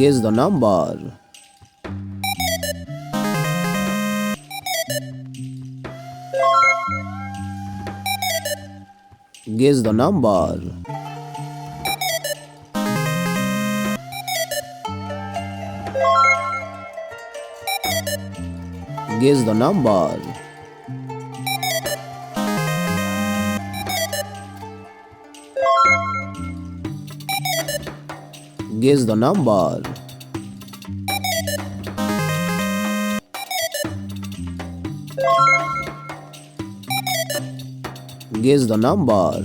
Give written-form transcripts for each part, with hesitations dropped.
Guess the number. Guess the number. Guess the number. Guess the number. Guess the number.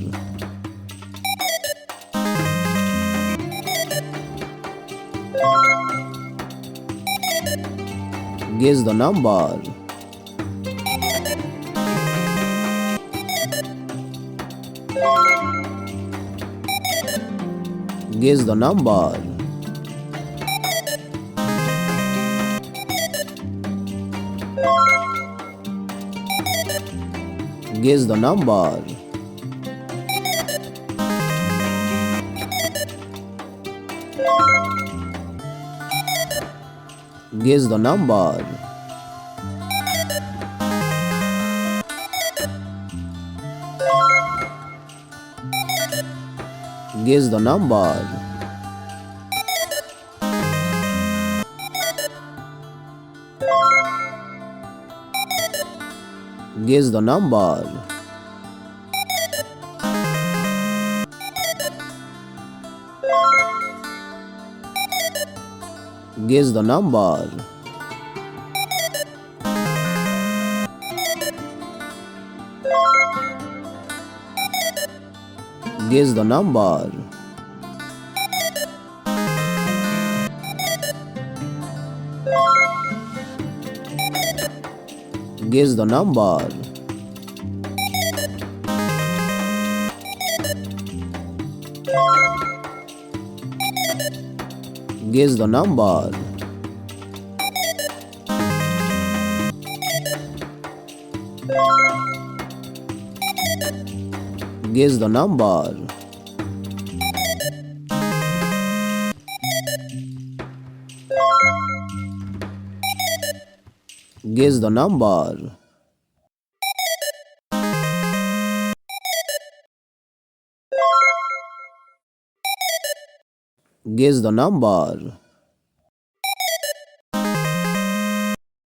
Guess the number. Guess the number. Guess the number. Guess the number. Guess the number. Guess the number. Guess the number. Guess the number. Guess the number. Guess the number. Guess the number. Guess the number. Guess the number.